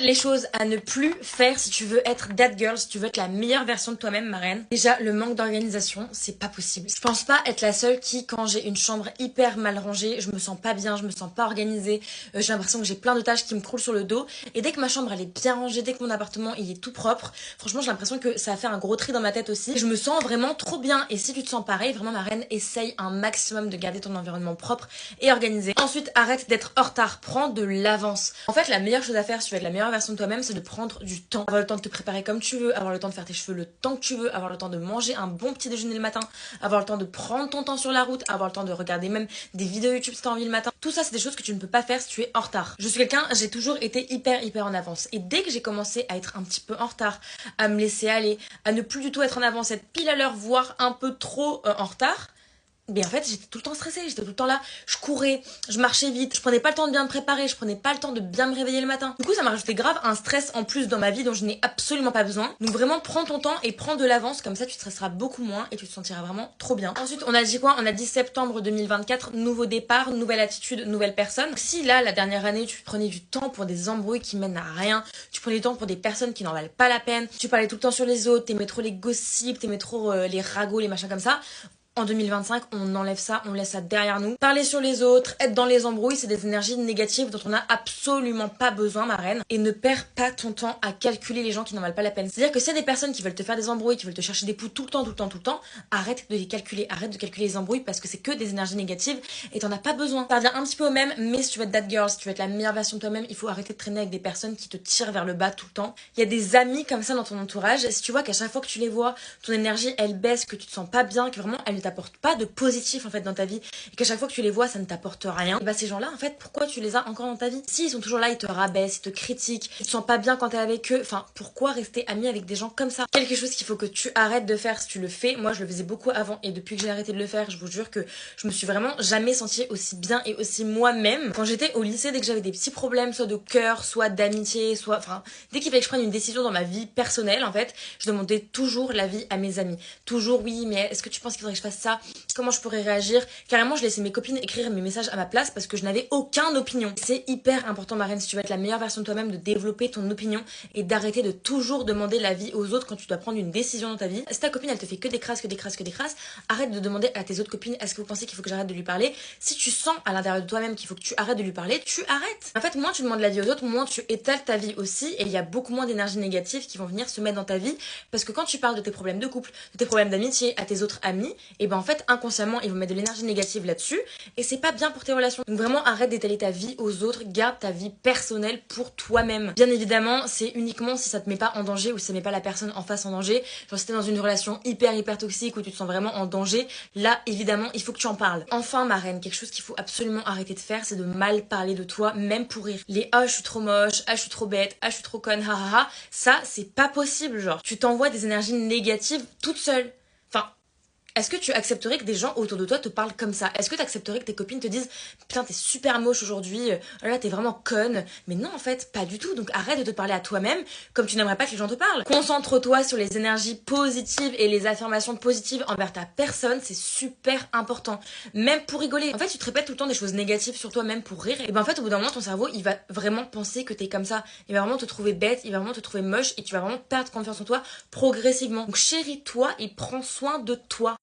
les choses à ne plus faire si tu veux être that girl, si tu veux être la meilleure version de toi-même, ma reine. Déjà, le manque d'organisation, c'est pas possible. Je pense pas être la seule qui, quand j'ai une chambre hyper mal rangée, je me sens pas bien, je me sens pas organisée, j'ai l'impression que j'ai plein de tâches qui me croulent sur le dos. Et dès que ma chambre elle est bien rangée, dès que mon appartement il est tout propre, franchement j'ai l'impression que ça va faire un gros tri dans ma tête aussi. Et je me sens vraiment trop bien. Et si tu te sens pareil, vraiment ma reine, essaye un maximum de garder ton environnement propre et organisé. Ensuite, arrête d'être en retard, prends de l'avance. En fait, la meilleure chose à faire si tu veux être la meilleure version de toi-même, c'est de prendre du temps. Avoir le temps de te préparer comme tu veux, avoir le temps de faire tes cheveux le temps que tu veux, avoir le temps de manger un bon petit déjeuner le matin, avoir le temps de prendre ton temps sur la route, avoir le temps de regarder même des vidéos YouTube si t'as envie le matin. Tout ça, c'est des choses que tu ne peux pas faire si tu es en retard. Je suis quelqu'un, j'ai toujours été hyper en avance. Et dès que j'ai commencé à être un petit peu en retard, à me laisser aller, à ne plus du tout être en avance, être pile à l'heure, voire un peu trop en retard, mais en fait, j'étais tout le temps stressée, j'étais tout le temps là, je courais, je marchais vite, je prenais pas le temps de bien me préparer, je prenais pas le temps de bien me réveiller le matin. Du coup, ça m'a rajouté grave un stress en plus dans ma vie dont je n'ai absolument pas besoin. Donc vraiment, prends ton temps et prends de l'avance, comme ça tu stresseras beaucoup moins et tu te sentiras vraiment trop bien. Ensuite, on a dit quoi? On a dit septembre 2024, nouveau départ, nouvelle attitude, nouvelle personne. Donc, si là, la dernière année, tu prenais du temps pour des embrouilles qui mènent à rien, tu prenais du temps pour des personnes qui n'en valent pas la peine, tu parlais tout le temps sur les autres, t'aimais trop les gossips, t'aimais trop les ragots, les machins comme ça, en 2025, on enlève ça, on laisse ça derrière nous. Parler sur les autres, être dans les embrouilles, c'est des énergies négatives dont on n'a absolument pas besoin, ma reine. Et ne perds pas ton temps à calculer les gens qui n'en valent pas la peine. C'est-à-dire que s'il y a des personnes qui veulent te faire des embrouilles, qui veulent te chercher des poux tout le temps, arrête de les calculer, arrête de calculer les embrouilles parce que c'est que des énergies négatives et t'en as pas besoin. Ça revient un petit peu au même, mais si tu veux être that girl, si tu veux être la meilleure version de toi-même, il faut arrêter de traîner avec des personnes qui te tirent vers le bas tout le temps. Il y a des amis comme ça dans ton entourage. Si tu vois qu'à chaque fois que tu les vois, ton énergie elle baisse, que tu te sens pas bien, que vraiment elle ne t'apporte pas de positif en fait dans ta vie et qu'à chaque fois que tu les vois ça ne t'apporte rien, et bah ces gens-là en fait pourquoi tu les as encore dans ta vie? S'ils sont toujours là, ils te rabaissent, ils te critiquent, tu te sens pas bien quand t'es avec eux, enfin pourquoi rester ami avec des gens comme ça? Quelque chose qu'il faut que tu arrêtes de faire si tu le fais. Moi je le faisais beaucoup avant et depuis que j'ai arrêté de le faire, je vous jure que je me suis vraiment jamais sentie aussi bien et aussi moi-même. Quand j'étais au lycée, dès que j'avais des petits problèmes soit de cœur, soit d'amitié, soit enfin dès qu'il fallait que je prenne une décision dans ma vie personnelle en fait, je demandais toujours l'avis à mes amis. Toujours oui mais est-ce que tu penses qu'il faudrait que je fasse ça? Comment je pourrais réagir? Carrément, je laissais mes copines écrire mes messages à ma place parce que je n'avais aucune opinion. C'est hyper important, ma reine, si tu veux être la meilleure version de toi-même, de développer ton opinion et d'arrêter de toujours demander l'avis aux autres quand tu dois prendre une décision dans ta vie. Si ta copine, elle te fait que des crasses, arrête de demander à tes autres copines, est-ce que vous pensez qu'il faut que j'arrête de lui parler? Si tu sens à l'intérieur de toi-même qu'il faut que tu arrêtes de lui parler, tu arrêtes. En fait, moins tu demandes l'avis aux autres, moins tu étales ta vie aussi et il y a beaucoup moins d'énergie négative qui vont venir se mettre dans ta vie parce que quand tu parles de tes problèmes de couple, de tes problèmes d'amitié à tes autres amis, et ben en fait, inconsciemment, ils vont mettre de l'énergie négative là-dessus et c'est pas bien pour tes relations. Donc vraiment arrête d'étaler ta vie aux autres, garde ta vie personnelle pour toi-même. Bien évidemment, c'est uniquement si ça te met pas en danger ou si ça met pas la personne en face en danger. Genre si t'es dans une relation hyper toxique où tu te sens vraiment en danger, là évidemment il faut que tu en parles. Enfin ma reine, quelque chose qu'il faut absolument arrêter de faire, c'est de mal parler de toi, même pour rire. Les je suis trop moche, je suis trop bête, je suis trop conne, ça c'est pas possible. Genre tu t'envoies des énergies négatives toute seule. Enfin, est-ce que tu accepterais que des gens autour de toi te parlent comme ça? Est-ce que tu accepterais que tes copines te disent putain t'es super moche aujourd'hui, là t'es vraiment conne? Mais non en fait pas du tout, donc arrête de te parler à toi-même comme tu n'aimerais pas que les gens te parlent. Concentre-toi sur les énergies positives et les affirmations positives envers ta personne, c'est super important. Même pour rigoler. En fait tu te répètes tout le temps des choses négatives sur toi même pour rire, et ben en fait au bout d'un moment ton cerveau il va vraiment penser que t'es comme ça. Il va vraiment te trouver bête, il va vraiment te trouver moche et tu vas vraiment perdre confiance en toi progressivement. Donc chéris-toi et prends soin de toi.